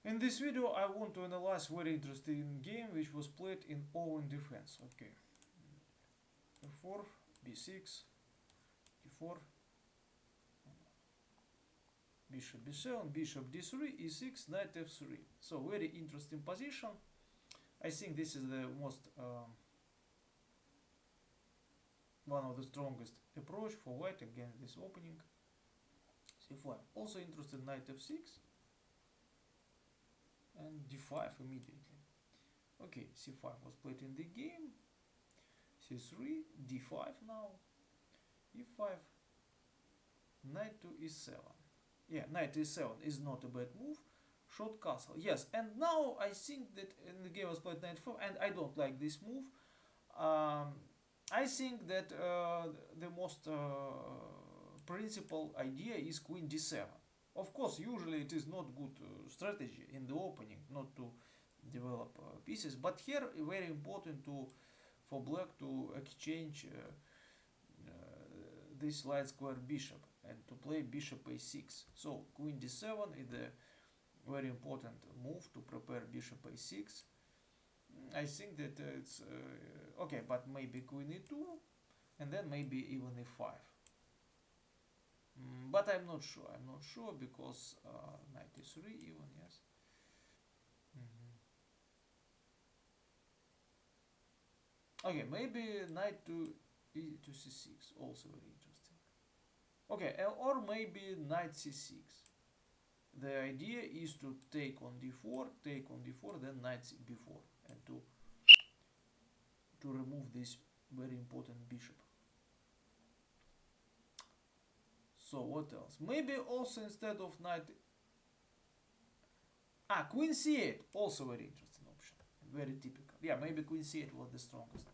In this video I want to analyze very interesting game which was played in Owen defense. Okay, f4, b6, d4, bishop b7, bishop d3, e6, knight f3. So very interesting position. I think this is the most one of the strongest approach for white against this opening. c5. Also interested knight f6 and d5 immediately. Okay, c5 was played in the game. c3, d5 now, e5, knight to e7. Yeah, knight to e7 is not a bad move. Short castle, yes. And now I think that in the game was played knight 4, and I don't like this move. I think that the most principal idea is queen d7. Of course, usually it is not good strategy in the opening not to develop pieces, but here very important to for black to exchange this light square bishop and to play bishop a6. So queen d7 is a very important move to prepare bishop a6. I think that it's okay, but maybe queen e2 and then maybe even e5. But I'm not sure. I'm not sure because knight e3 even, yes. Okay, maybe knight to e to c6, also very interesting. Okay, or maybe knight c6. The idea is to take on d4, then knight b4, and to remove this very important bishop. So what else? Maybe also instead of knight, queen c8, also very interesting option, very typical. Yeah, maybe queen c8 was the strongest,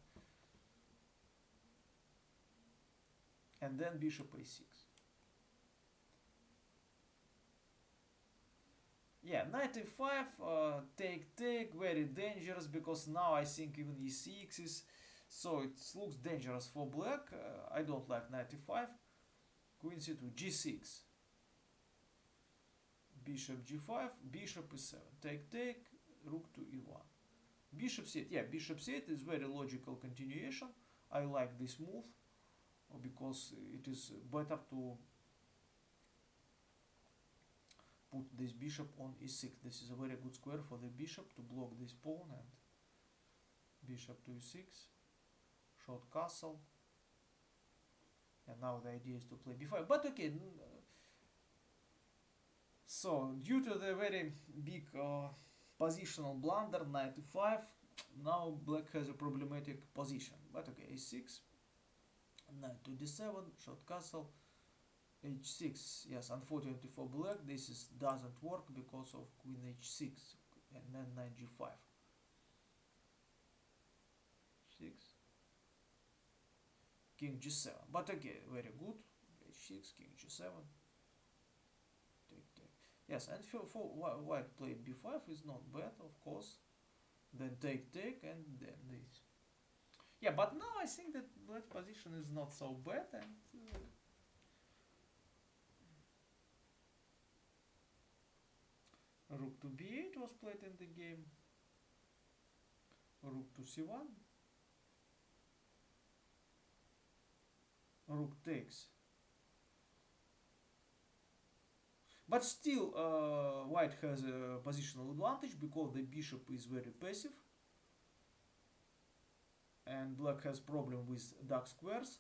and then bishop a6. Yeah, knight e5, take, very dangerous because now I think even e6 is, so it looks dangerous for black. I don't like knight e5, queen c2, g6, bishop g5, bishop e7, take, rook to e1, bishop c8. Yeah, bishop c8 is very logical continuation. I like this move because it is better to put this bishop on e6. This is a very good square for the bishop to block this pawn, and bishop to e6, short castle, and now the idea is to play b5. But okay, so due to the very big positional blunder, knight e5, now black has a problematic position. But okay, a6, knight to d7, short castle, h6. Yes, unfortunately for black, this doesn't work because of queen h6 and then knight g5. 6, king g7. But again, very good. h6, king g7. Take. Yes, and for white play b5 is not bad, of course. Then take, and then this. Yeah, but now I think that black position is not so bad, and rook to b8 was played in the game. Rook to c1. Rook takes. But still, white has a positional advantage because the bishop is very passive. And black has problem with dark squares.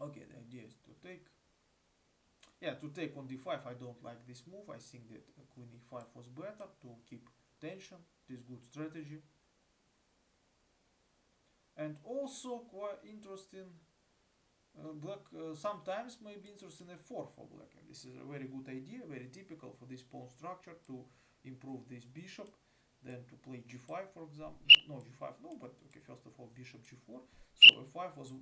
Okay, the idea is to take. Yeah, to take on d5, I don't like this move. I think that queen e5 was better to keep tension. It is good strategy. And also quite interesting, black sometimes may be interested in f4 for black. And this is a very good idea, very typical for this pawn structure to improve this bishop. Then to play g5, for example. No, g5, no, but okay, first of all, bishop g4. So f5 was,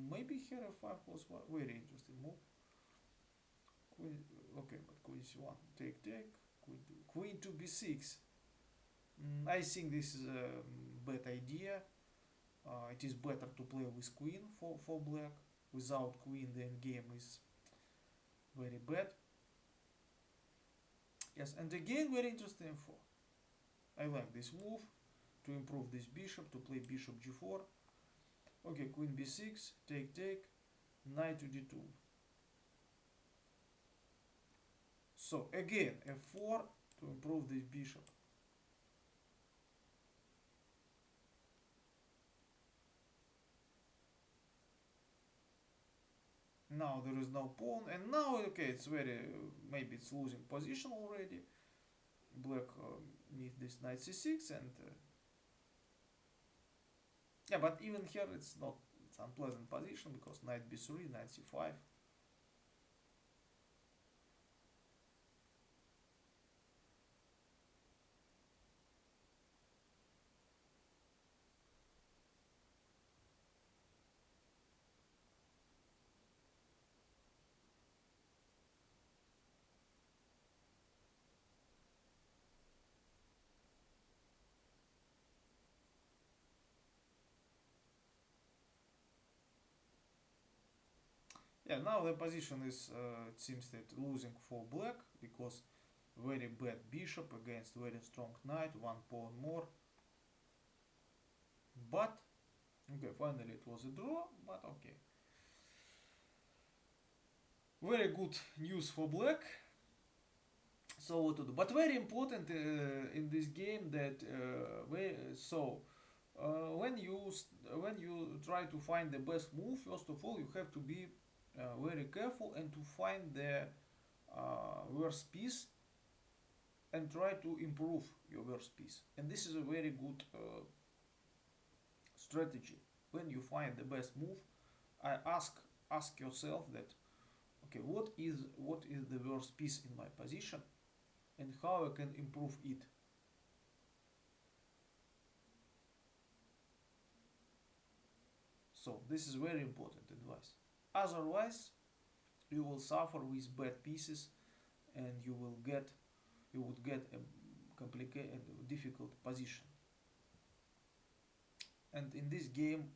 maybe here f5 was a very interesting move. Queen, okay, but queen c1, take, queen to b6. I think this is a bad idea. It is better to play with queen for black. without queen the endgame is very bad. Yes, and again very interesting f4. I like this move to improve this bishop, to play bishop g4. Okay, queen b6, take, knight to d2. So again f4 to improve this bishop. Now there is no pawn, and now okay, it's very maybe it's losing position already. Black need this knight c6, and yeah, but even here it's not, it's unpleasant position because knight b3, knight c5. Yeah, now the position is it seems that losing for black because very bad bishop against very strong knight, one pawn more. But okay, finally it was a draw, but okay. Very good news for black. So what to do? But very important in this game that when you try to find the best move, first of all you have to be very careful and to find the worst piece and try to improve your worst piece. And this is a very good strategy. When you find the best move, I ask yourself that okay, what is the worst piece in my position and how I can improve it. So this is very important advice. Otherwise, you will suffer with bad pieces, and you would get a complicated, difficult position. And in this game,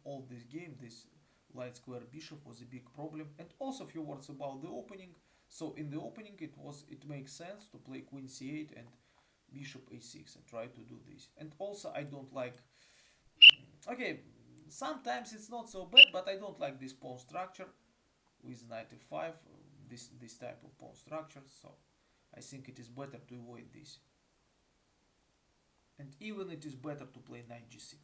this light square bishop was a big problem. And also a few words about the opening. So in the opening, it makes sense to play queen c8 and bishop a6 and try to do this. And also I don't like. Okay, sometimes it's not so bad, but I don't like this pawn structure with knight f5. This type of pawn structure. So I think it is better to avoid this. And even it is better to play knight g6.